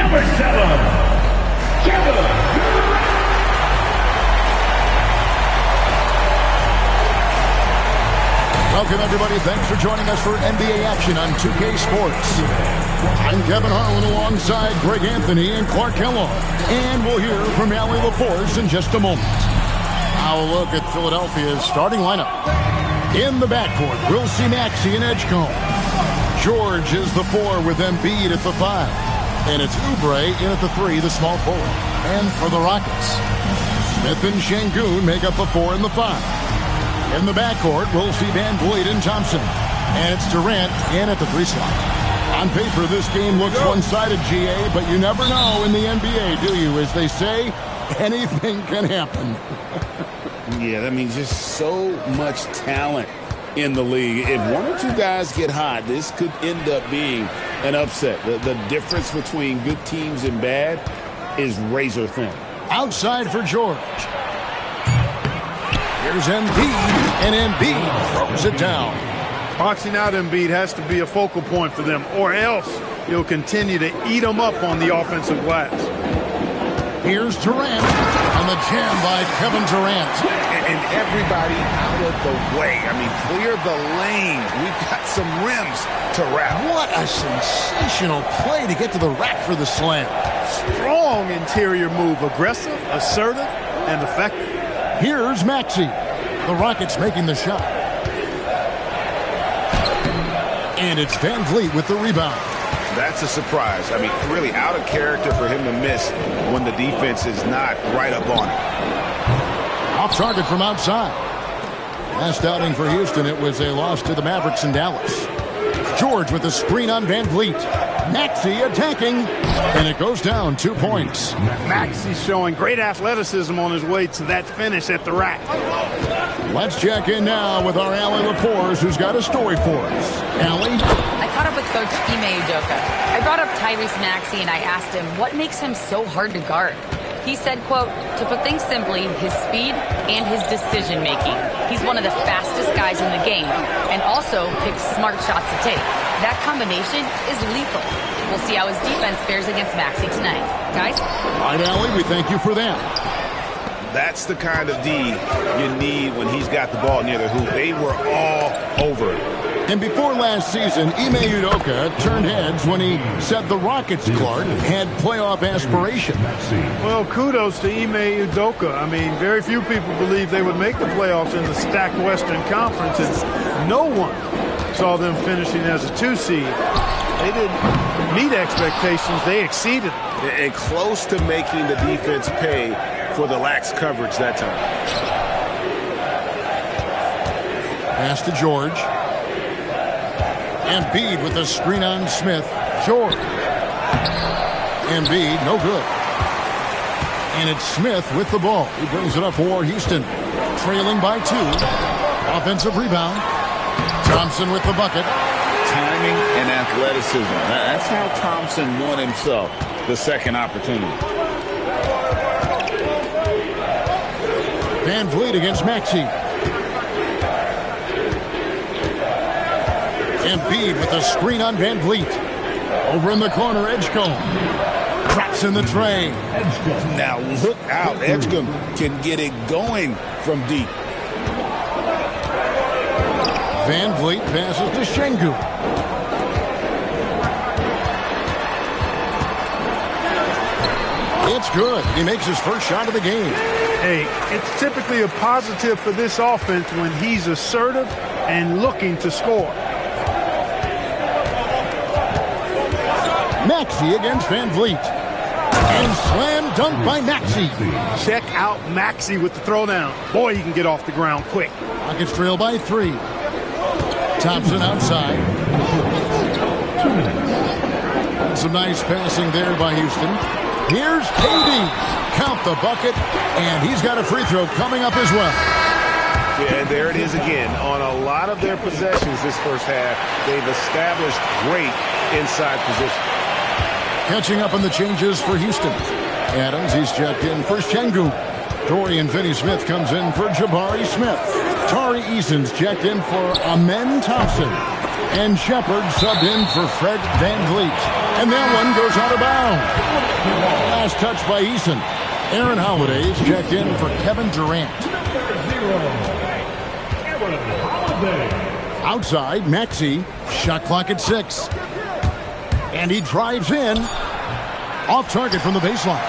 Number 7, Kevin. Welcome, everybody. Thanks for joining us for NBA action on 2K Sports. I'm Kevin Harlan alongside Greg Anthony and Clark Kellogg. And we'll hear from Allie LaForce in just a moment. Now a look at Philadelphia's starting lineup. In the backcourt, we'll see Maxey and Edgecombe. George is the 4 with Embiid at the 5. And it's Oubre in at the 3, the small forward. And for the Rockets, Smith and Şengün make up the 4 and the 5. In the backcourt, we'll see Van Vliet and Thompson. And it's Durant in at the 3 slot. On paper, this game looks one-sided, GA, but you never know in the NBA, do you? As they say, anything can happen. Yeah, I mean, just so much talent in the league. If one or two guys get hot, this could end up being an upset. The difference between good teams and bad is razor thin. Outside for George. Here's Embiid, and Embiid throws it down. Boxing out Embiid has to be a focal point for them, or else you'll continue to eat them up on the offensive glass. Here's Durant, and the jam by Kevin Durant. And everybody out of the way. I mean, clear the lane. We've got some rims to wrap. What a sensational play to get to the rack for the slam. Strong interior move, aggressive, assertive, and effective. Here's Maxey. The Rockets making the shot. And it's Van Vliet with the rebound. That's a surprise. I mean, really out of character for him to miss when the defense is not right up on it. Off target from outside. Last outing for Houston, it was a loss to the Mavericks in Dallas. George with the screen on Van Vliet. Maxey attacking, and it goes down 2 points. Maxey's showing great athleticism on his way to that finish at the rack. Let's check in now with our Allie LaForce, who's got a story for us. Allie? I caught up with Coach Ime Udoka. I brought up Tyrese Maxey, and I asked him what makes him so hard to guard. He said, quote, to put things simply, his speed and his decision-making. He's one of the fastest guys in the game and also picks smart shots to take. That combination is lethal. We'll see how his defense fares against Maxey tonight. Guys? All right, Allie, we thank you for that. That's the kind of D you need when he's got the ball near the hoop. They were all over it. And before last season, Ime Udoka turned heads when he said the Rockets, Clark, had playoff aspirations. Well, kudos to Ime Udoka. I mean, very few people believe they would make the playoffs in the stacked Western Conference, and no one saw them finishing as a 2 seed. They didn't meet expectations. They exceeded. And close to making the defense pay for the lax coverage that time. Pass to George. Embiid with the screen on Smith. George. Embiid, no good. And it's Smith with the ball. He brings it up for Houston. Trailing by 2. Offensive rebound. Thompson with the bucket. Timing and athleticism. That's how Thompson won himself the second opportunity. Van Vliet against Maxey. Embiid with a screen on Van Vliet. Over in the corner, Edgecombe. Drops in the tray. Now look out. Edgecombe can get it going from deep. Van Vliet passes to Şengün. It's good. He makes his first shot of the game. Hey, it's typically a positive for this offense when he's assertive and looking to score. Maxey against Van Vliet. And slam dunk by Maxey. Check out Maxey with the throwdown. Boy, he can get off the ground quick. Rockets trail by 3. Thompson outside. And some nice passing there by Houston. Here's KD. Count the bucket, and he's got a free throw coming up as well. Yeah, and there it is again. On a lot of their possessions this first half, they've established great inside position. Catching up on the changes for Houston. Adams, he's checked in for Şengün. Dorian Finney-Smith comes in for Jabari Smith. Tari Eason's checked in for Amen Thompson. And Shepard subbed in for Fred Van Vliet. And that one goes out of bounds. Last touch by Eason. Aaron Holiday's checked in for Kevin Durant. Outside, Maxey. Shot clock at 6. And he drives in. Off target from the baseline.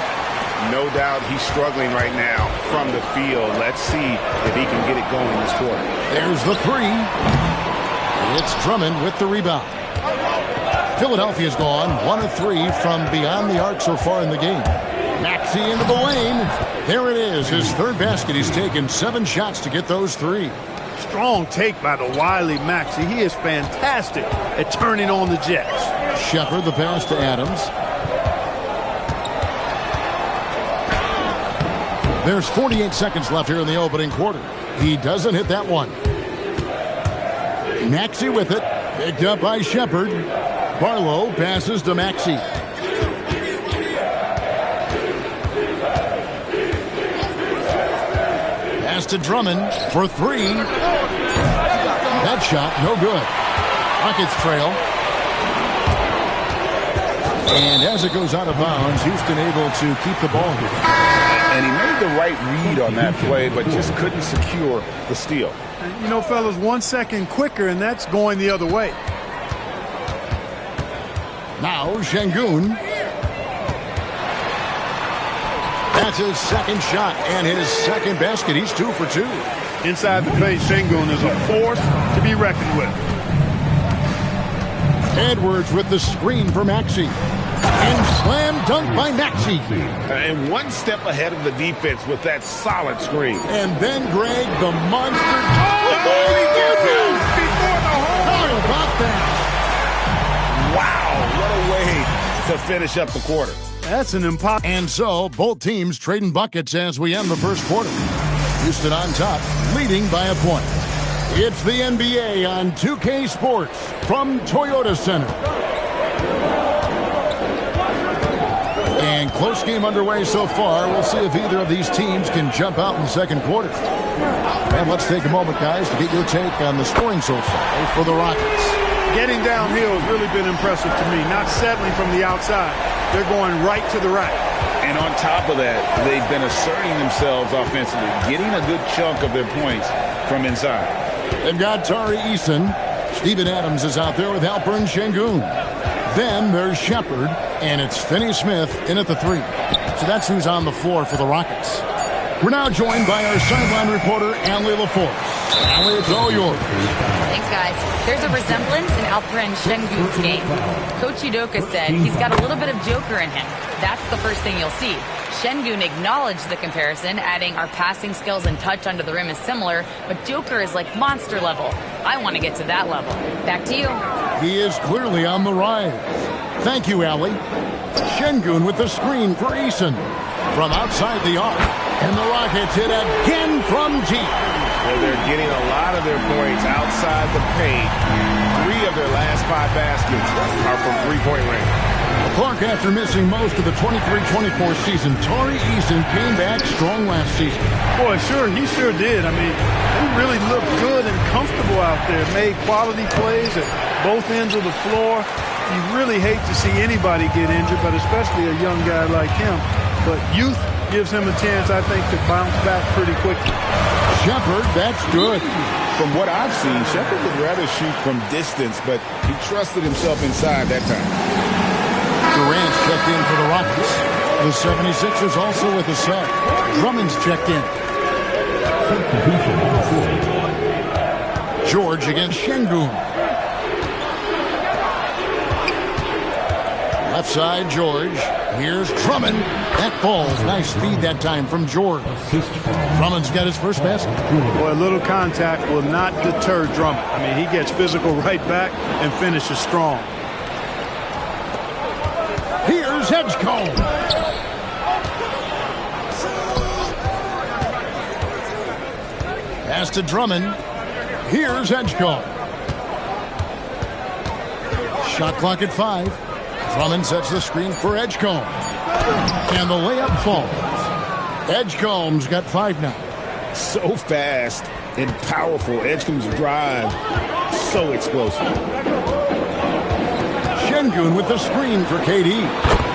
No doubt he's struggling right now from the field. Let's see if he can get it going this quarter. There's the 3. It's Drummond with the rebound. Philadelphia's gone 1 of 3 from beyond the arc so far in the game. Maxey into the lane. There it is, his third basket. He's taken 7 shots to get those 3. Strong take by the wily Maxey. He is fantastic at turning on the Jets. Shepard the pass to Adams. There's 48 seconds left here in the opening quarter. He doesn't hit that one. Maxey with it. Picked up by Shepard. Barlow passes to Maxey. Pass to Drummond for 3. That shot, no good. Rockets trail. And as it goes out of bounds, Houston able to keep the ball here. And he made the right read on that play, but just couldn't secure the steal. You know, fellas, 1 second quicker, and that's going the other way. Now, Şengün. That's his second shot and his second basket. He's 2 for 2. Inside the paint, Şengün is a force to be reckoned with. Edwards with the screen for Maxey. And slam dunk by Maxey. And 1 step ahead of the defense with that solid screen. And then Greg, the monster. Oh, he gets it before the hole. How about that? Wow, what a way to finish up the quarter. That's an impossible. And so, both teams trading buckets as we end the first quarter. Houston on top, leading by a point. It's the NBA on 2K Sports from Toyota Center. And close game underway so far. We'll see if either of these teams can jump out in the second quarter. And let's take a moment, guys, to get your take on the scoring so far for the Rockets. Getting downhill has really been impressive to me. Not settling from the outside. They're going right to the rack. And on top of that, they've been asserting themselves offensively, getting a good chunk of their points from inside. They've got Tari Eason. Steven Adams is out there with Alperen Şengün. Then there's Shepard, and it's Finney-Smith in at the 3. So that's who's on the floor for the Rockets. We're now joined by our sideline reporter, Allie LaForce. Allie, it's all yours. Thanks, guys. There's a resemblance in Alperen Şengün's game. Coach Udoka said he's got a little bit of Joker in him. That's the first thing you'll see. Şengün acknowledged the comparison, adding our passing skills and touch under the rim is similar, but Joker is like monster level. I want to get to that level. Back to you. He is clearly on the rise. Thank you, Allie. Şengün with the screen for Eason. From outside the arc. And the Rockets hit again from deep. Well, they're getting a lot of their points outside the paint. 3 of their last 5 baskets are from three-point range. Clark, after missing most of the 23-24 season, Tari Eason came back strong last season. Boy, he sure did. I mean, he really looked good and comfortable out there. Made quality plays at both ends of the floor. You really hate to see anybody get injured, but especially a young guy like him. But youth gives him a chance, I think, to bounce back pretty quickly. Shepard, that's good. From what I've seen, Shepard would rather shoot from distance, but he trusted himself inside that time. Durant's checked in for the Rockets. The 76ers also with a sub. Drummond's checked in. George against Şengün. Left side, George. Here's Drummond. That falls. Nice speed that time from George. Drummond's got his first basket. Boy, a little contact will not deter Drummond. I mean, he gets physical right back and finishes strong. Here's Edgecombe. Pass to Drummond. Here's Edgecombe. Shot clock at 5. Drummond sets the screen for Edgecombe. And the layup falls. Edgecombe's got 5 now. So fast and powerful. Edgecombe's drive, so explosive. Sengun with the screen for KD.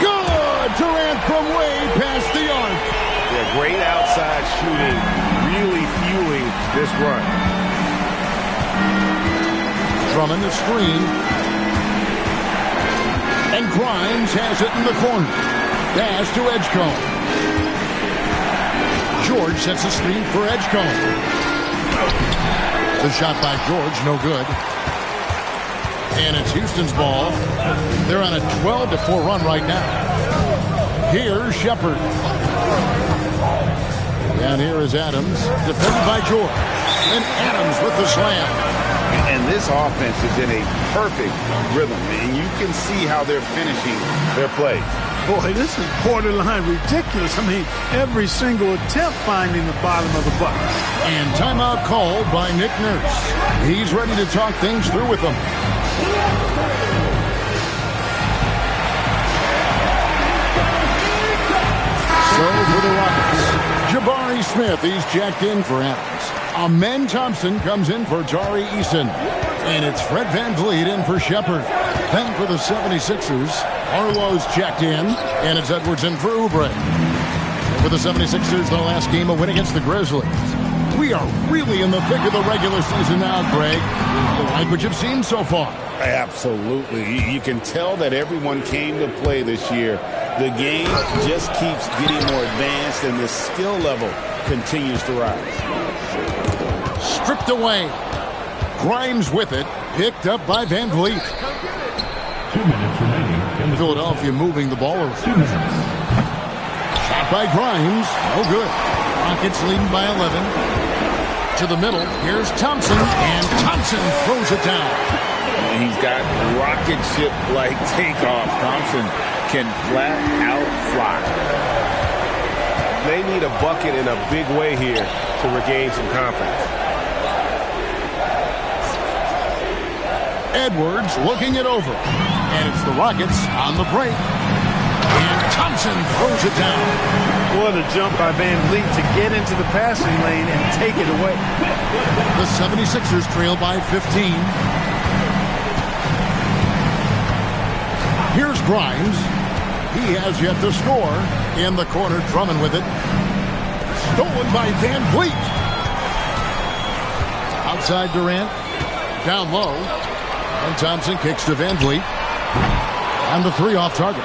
Good! Durant from way past the arc. Yeah, great outside shooting, really fueling this run. Drummond the screen. And Grimes has it in the corner. Dash to Edgecombe. George sets a screen for Edgecombe. The shot by George, no good. And it's Houston's ball. They're on a 12-4 run right now. Here's Shepherd. And here is Adams, defended by George. And Adams with the slam. And this offense is in a perfect rhythm, and you can see how they're finishing their plays. Boy, this is borderline ridiculous. I mean, every single attempt finding the bottom of the bucket. And timeout called by Nick Nurse. He's ready to talk things through with them. So for the Rockets, Jabari Smith, he's checked in for Adams. Amen Thompson comes in for Tari Eason. And it's Fred VanVleet in for Shepherd. Then for the 76ers, Arlo's checked in, and it's Edwards in for Oubre. And for the 76ers, their last game, a win against the Grizzlies. We are really in the thick of the regular season now, Greg. You like what you've seen so far? Absolutely. You can tell that everyone came to play this year. The game just keeps getting more advanced, and the skill level continues to rise. Stripped away. Grimes with it. Picked up by VanVleet. 2 minutes remaining in the Philadelphia moving the ball around. 2 minutes. Shot by Grimes. No good. Rockets leading by 11. To the middle. Here's Thompson. And Thompson throws it down. He's got rocket ship-like takeoff. Thompson can flat out fly. They need a bucket in a big way here to regain some confidence. Edwards looking it over. And it's the Rockets on the break. And Thompson throws it down. What a jump by VanVleet to get into the passing lane and take it away. The 76ers trail by 15. Here's Grimes. He has yet to score. In the corner, Drummond with it. Stolen by VanVleet. Outside Durant. Down low. And Thompson kicks to VanVleet. And the three off target.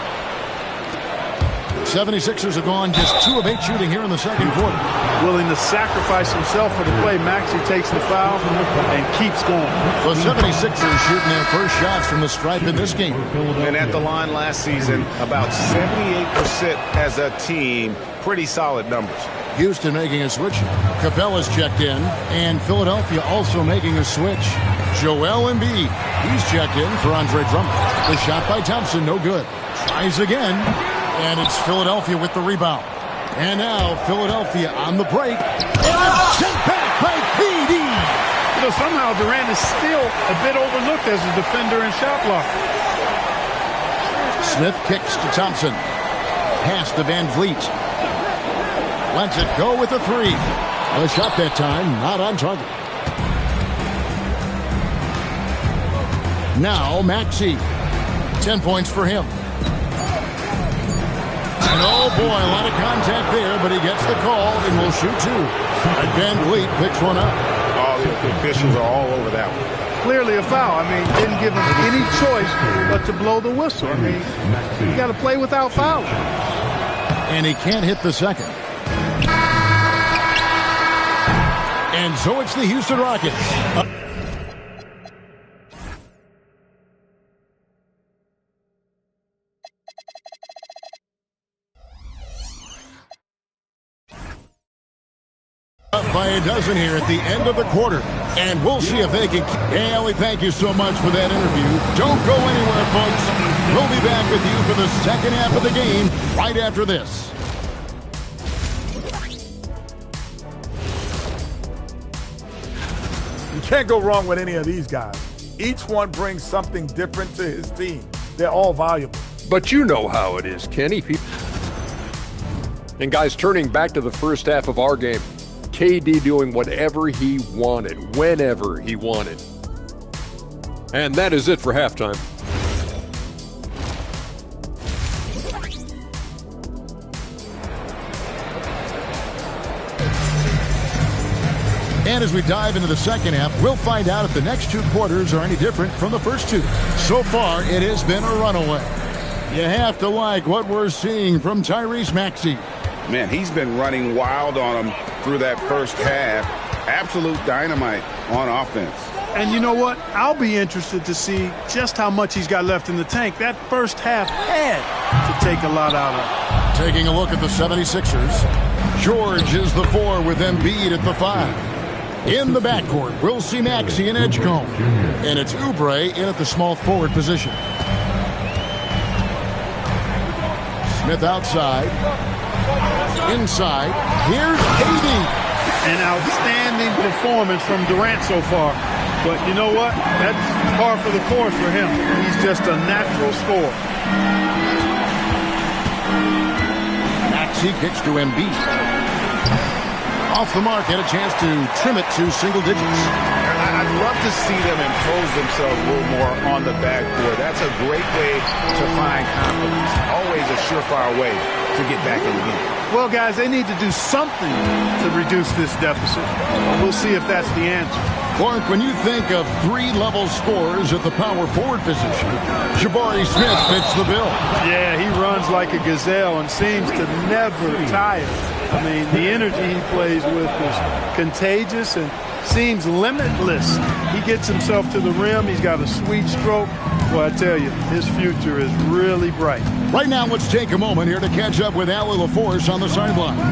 76ers have gone just 2 of 8 shooting here in the second quarter. Willing to sacrifice himself for the play. Maxey takes the foul and keeps going. The 76ers shooting their first shots from the stripe in this game. And at the line last season, about 78% as a team. Pretty solid numbers. Houston making a switch. Capella's checked in. And Philadelphia also making a switch. Joel Embiid. He's checked in for Andre Drummond. The shot by Thompson, no good. Tries again. And it's Philadelphia with the rebound. And now Philadelphia on the break. And it's sent back by KD. You know, somehow Durant is still a bit overlooked as a defender and shot blocker. Smith kicks to Thompson. Pass to VanVleet. Lets it go with the three. The shot that time not on target. Now Maxey. 10 points for him. And oh boy, a lot of contact there, but he gets the call and will shoot 2. And VanVleet picks one up. All the officials are all over that one. Clearly a foul. I mean, didn't give him any choice but to blow the whistle. I mean, you got to play without fouling. And he can't hit the second. And so it's the Houston Rockets. Up by a dozen here at the end of the quarter. And we'll see if they can. Hey, Ellie, thank you so much for that interview. Don't go anywhere, folks. We'll be back with you for the second half of the game right after this. You can't go wrong with any of these guys. Each one brings something different to his team. They're all valuable. But you know how it is, Kenny. And guys, turning back to the first half of our game, KD doing whatever he wanted, whenever he wanted. And that is it for halftime. And as we dive into the second half, we'll find out if the next 2 quarters are any different from the first 2. So far, it has been a runaway. You have to like what we're seeing from Tyrese Maxey. Man, he's been running wild on him through that first half. Absolute dynamite on offense. And you know what? I'll be interested to see just how much he's got left in the tank. That first half had to take a lot out of it. Taking a look at the 76ers. George is the 4 with Embiid at the 5. In the backcourt, we'll see Maxey and Edgecombe. And it's Oubre in at the small forward position. Smith outside. Inside. Here's KD. An outstanding performance from Durant so far. But you know what? That's par for the course for him. He's just a natural scorer. Maxey kicks to Embiid. Off the mark, had a chance to trim it to single digits. I'd love to see them impose themselves a little more on the backboard. That's a great way to find confidence. Always a surefire way to get back in the game. Well, guys, they need to do something to reduce this deficit. We'll see if that's the answer. Clark, when you think of 3-level scorers at the power forward position, Jabari Smith fits the bill. Yeah, he runs like a gazelle and seems to never tire. I mean, the energy he plays with is contagious and seems limitless. He gets himself to the rim. He's got a sweet stroke. Well, I tell you, his future is really bright. Right now, let's take a moment here to catch up with Allie LaForce on the sidelines.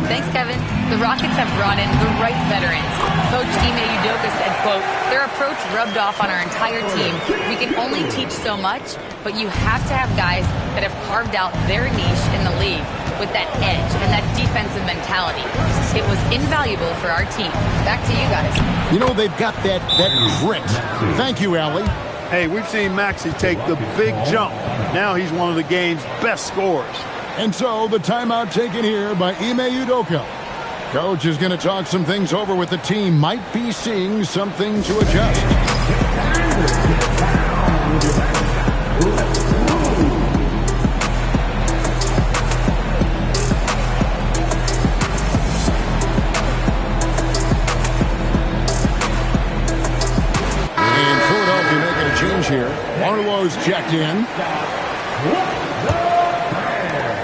Thanks, Kevin. The Rockets have brought in the right veterans. Coach Ime Udoka said, quote, their approach rubbed off on our entire team. We can only teach so much, but you have to have guys that have carved out their niche in the league with that edge and that defensive mentality. It was invaluable for our team. Back to you guys. You know, they've got that grit. Thank you, Allie. Hey, we've seen Maxey take the big jump. Now he's one of the game's best scorers. And so the timeout taken here by Ime Udoka. Coach is going to talk some things over with the team. Might be seeing something to adjust. And Philadelphia making a change here. Arlo's checked in.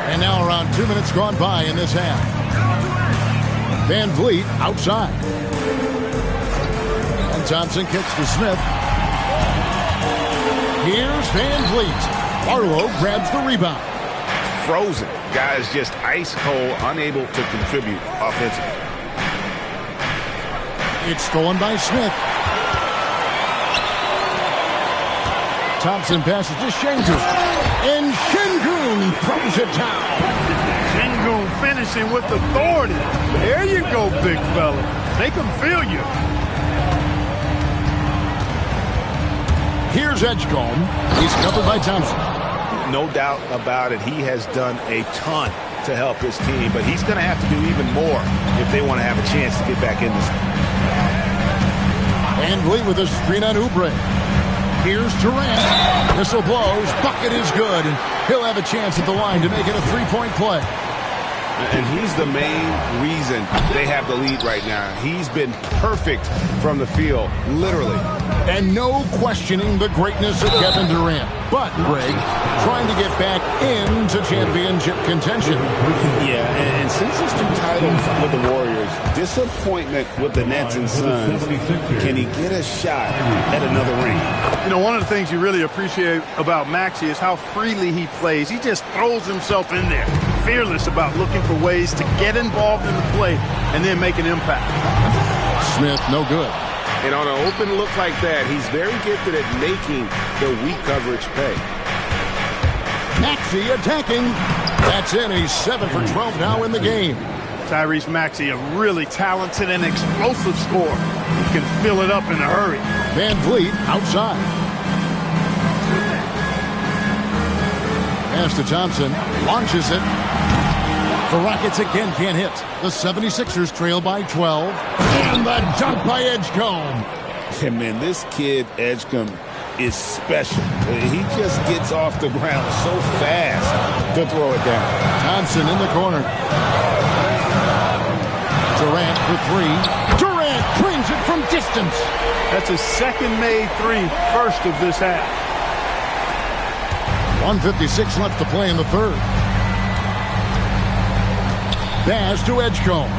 And now around 2 minutes gone by in this half. Van Vliet outside. And Thompson kicks to Smith. Here's Van Vliet. Arlo grabs the rebound. Frozen. Guys just ice cold, unable to contribute offensively. It's stolen by Smith. Thompson passes to Şengün. And Şengün throws it down. Şengün finishing with authority. There you go, big fella. Make them feel you. Here's Edgecombe. He's covered by Thompson. No doubt about it. He has done a ton to help his team, but he's going to have to do even more if they want to have a chance to get back in this. Van Vliet with a screen on Oubre. Here's Durant. Whistle blows. Bucket is good, and he'll have a chance at the line to make it a three-point play. And he's the main reason they have the lead right now. He's been perfect from the field, literally. And no questioning the greatness of Kevin Durant. But, Greg, trying to get back into championship contention. Yeah, and since his 2 titles with the Warriors, disappointment with the Nets and Suns, can he get a shot at another ring? You know, one of the things you really appreciate about Maxey is how freely he plays. He just throws himself in there, fearless about looking for ways to get involved in the play and then make an impact. Smith, no good. And on an open look like that, he's very gifted at making the weak coverage pay. Maxey attacking. That's in. He's 7 for 12 now in the game. Tyrese Maxey, a really talented and explosive scorer. He can fill it up in a hurry. Van Vliet outside. Pass to Thompson. Launches it. The Rockets again can't hit. The 76ers trail by 12. And the dunk by Edgecombe. Yeah, man, this kid, Edgecombe, is special. He just gets off the ground so fast to throw it down. Thompson in the corner. Durant for 3. Durant fires it from distance. That's his second-made three, first of this half. 1:56 left to play in the third. Pass to Edgecombe.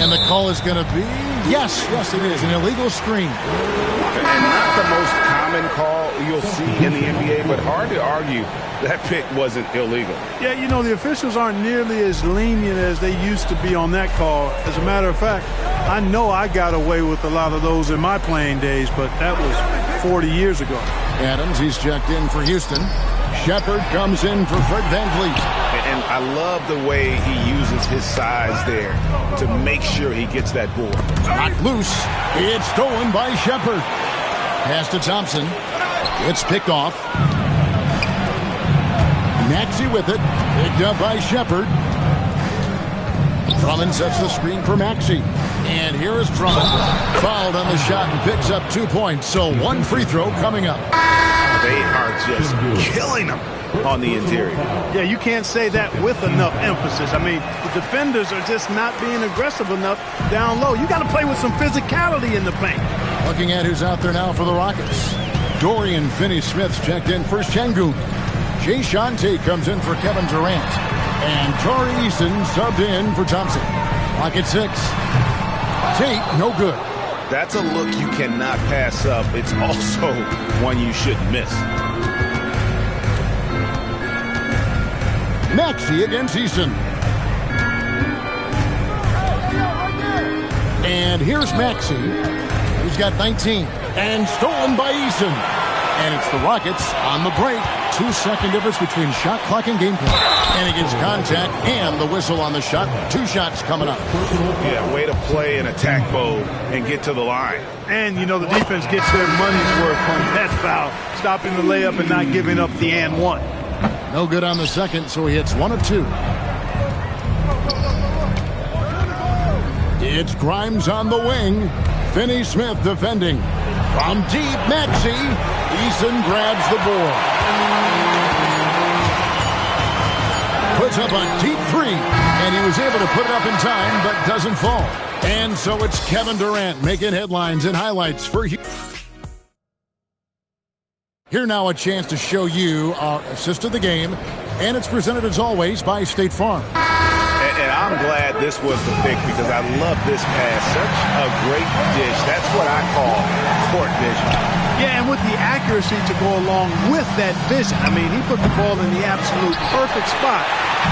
And the call is going to be, yes, it is, an illegal screen. And not the most common call you'll see in the NBA, but hard to argue that pick wasn't illegal. Yeah, you know, the officials aren't nearly as lenient as they used to be on that call. As a matter of fact, I know I got away with a lot of those in my playing days, but that was 40 years ago. Adams, he's checked in for Houston. Shepard comes in for Fred VanVleet. And I love the way he uses his size there to make sure he gets that board. Not loose. It's stolen by Shepard. Pass to Thompson. It's picked off. Maxey with it. Picked up by Shepard. Drummond sets the screen for Maxey. And here is Drummond. Fouled on the shot and picks up 2 points. So one free throw coming up. They are just killing them on the interior. Yeah, you can't say that with enough emphasis. I mean, the defenders are just not being aggressive enough down low. You got to play with some physicality in the paint. Looking at who's out there now for the Rockets. Dorian Finney-Smith's checked in for Şengün. Jay Shante comes in for Kevin Durant. And Tari Eason subbed in for Thompson. Rocket 6. Tate, no good. That's a look you cannot pass up. It's also one you shouldn't miss. Maxey against Eason. And here's Maxey. He's got 19. And stolen by Eason. And it's the Rockets on the break. 2-second difference between shot clock and game clock. And it gets contact and the whistle on the shot. 2 shots coming up. Yeah, way to play an attack mode and get to the line. And, you know, the defense gets their money's worth from that foul. Stopping the layup and not giving up the and one. No good on the second, so he hits 1 of 2. It's Grimes on the wing. Finney-Smith defending. From deep, Maxey. Eason grabs the board. Puts up a deep three, and he was able to put it up in time, but doesn't fall. And so it's Kevin Durant making headlines and highlights for you. Here now a chance to show you our assist of the game, and it's presented as always by State Farm. And I'm glad this was the pick because I love this pass. Such a great dish. That's what I call court vision. Yeah, and with the accuracy to go along with that vision. I mean, he put the ball in the absolute perfect spot.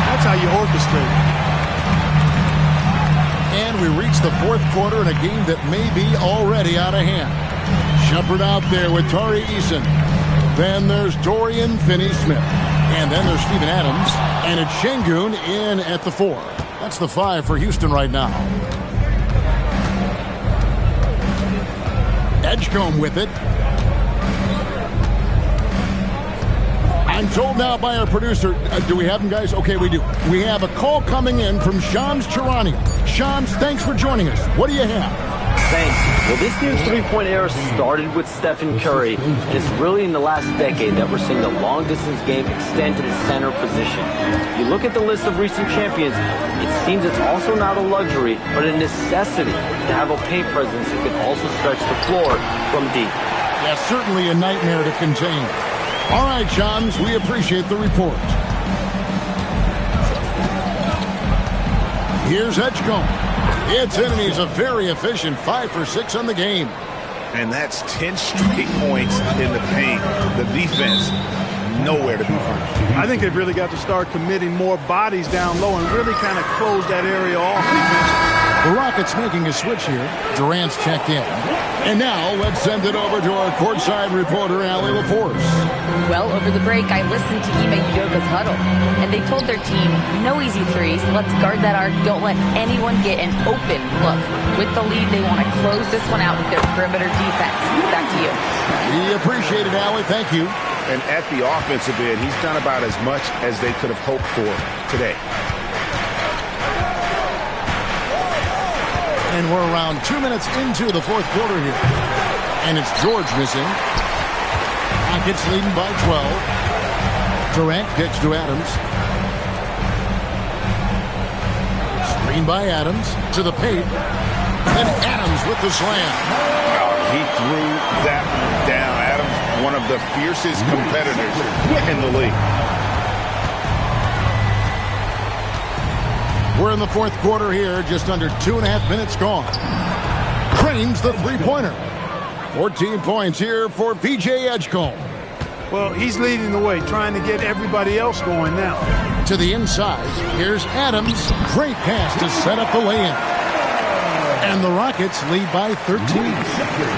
That's how you orchestrate it. And we reach the fourth quarter in a game that may be already out of hand. Shepard out there with Tari Eason. Then there's Dorian Finney-Smith. And then there's Steven Adams. And it's Şengün in at the 4. That's the 5 for Houston right now. Edgecombe with it. I'm told now by our producer, do we have him, guys? Okay, we do. We have a call coming in from Shams Charania. Shams, thanks for joining us. What do you have? Thanks. Well, this new three-point era started with Stephen Curry, and it's really in the last decade that we're seeing the long-distance game extend to the center position. You look at the list of recent champions, it seems it's also not a luxury, but a necessity to have a paint presence that can also stretch the floor from deep. Yeah, certainly a nightmare to contain. All right, Shams, we appreciate the report. Here's Edgecombe. It's in, and he's a very efficient 5 for 6 on the game. And that's 10 straight points in the paint. The defense, nowhere to be found. I think they've really got to start committing more bodies down low and really kind of close that area off defensively. The Rockets making a switch here. Durant's checked in. And now let's send it over to our courtside reporter, Allie LaForce. Well, over the break, I listened to Ime Udoka's huddle, and they told their team, no easy threes, let's guard that arc, don't let anyone get an open look. With the lead, they want to close this one out with their perimeter defense. Back to you. We appreciate it, Allie. Thank you. And at the offensive end, he's done about as much as they could have hoped for today. And we're around 2 minutes into the fourth quarter here. And it's George missing. Rockets leading by 12. Durant kicks to Adams. Screen by Adams to the paint. And Adams with the slam. He threw that down. Adams, one of the fiercest competitors in the league. We're in the fourth quarter here, just under 2.5 minutes gone. Cranes the three-pointer. 14 points here for P.J. Edgecombe. Well, he's leading the way, trying to get everybody else going now. To the inside, here's Adams. Great pass to set up the lay-in. And the Rockets lead by 13.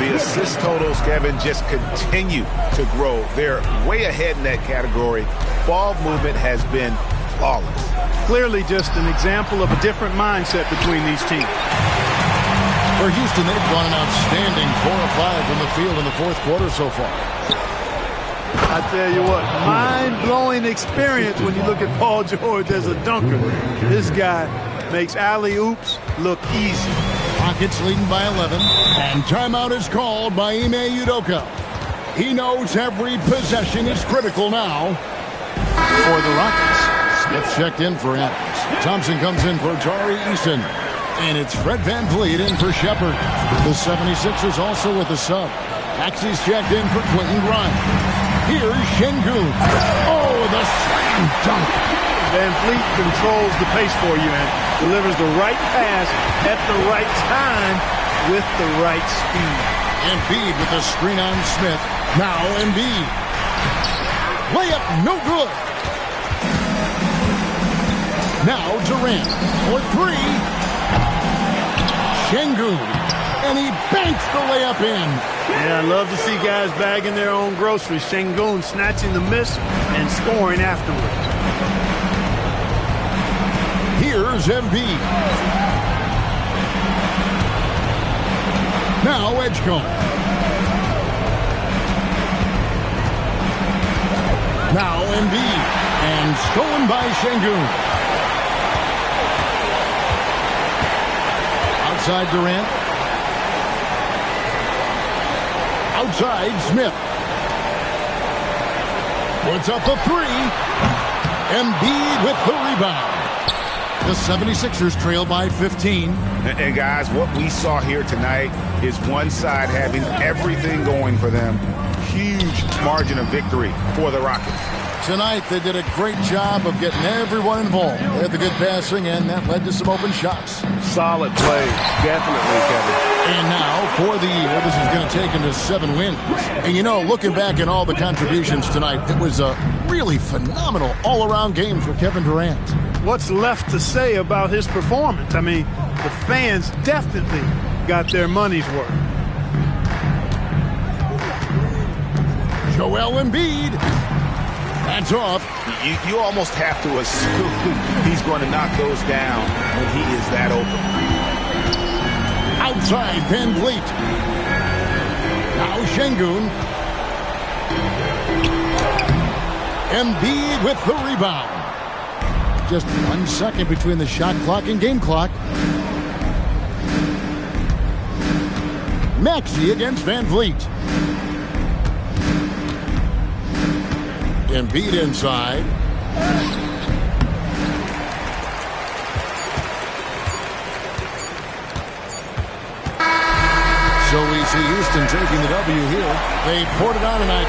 The assist totals, Kevin, just continue to grow. They're way ahead in that category. Ball movement has been flawless. Clearly just an example of a different mindset between these teams. For Houston, they've gone an outstanding 4 of 5 from the field in the fourth quarter so far. I tell you what, mind-blowing experience when you look at Paul George as a dunker. This guy makes alley-oops look easy. Rockets leading by 11, and timeout is called by Ime Udoka. He knows every possession is critical now for the Rockets. Smith checked in for Adams. Thompson comes in for Tari Eason. And it's Fred VanVleet in for Shepard. The 76ers also with the sub. Axie's checked in for Quentin Grimes. Here's Şengün. Oh, the slam dunk. VanVleet controls the pace for you and delivers the right pass at the right time with the right speed. Embiid with the screen on Smith. Now Embiid. Layup no good. Now Durant for three. Şengün. And he banks the layup in. Yeah, I love to see guys bagging their own groceries. Şengün snatching the miss and scoring afterwards. Here's Embiid. Now Edgecombe. Now Embiid. And stolen by Şengün. Outside Durant. Outside Smith. Puts up a three. Embiid with the rebound. The 76ers trail by 15. And guys, what we saw here tonight is one side having everything going for them. Huge margin of victory for the Rockets. Tonight, they did a great job of getting everyone involved. They had the good passing, and that led to some open shots. Solid play, definitely, Kevin. And now, for the year, this is going to take him to 7 wins. And, you know, looking back at all the contributions tonight, it was a really phenomenal all-around game for Kevin Durant. What's left to say about his performance? I mean, the fans definitely got their money's worth. Joel Embiid. That's off. You almost have to assume he's going to knock those down when he is that open. Outside VanVleet. Now Şengün. Embiid with the rebound. Just 1 second between the shot clock and game clock. Maxey against VanVleet. Embiid inside. So we see Houston taking the W here. They poured it on tonight.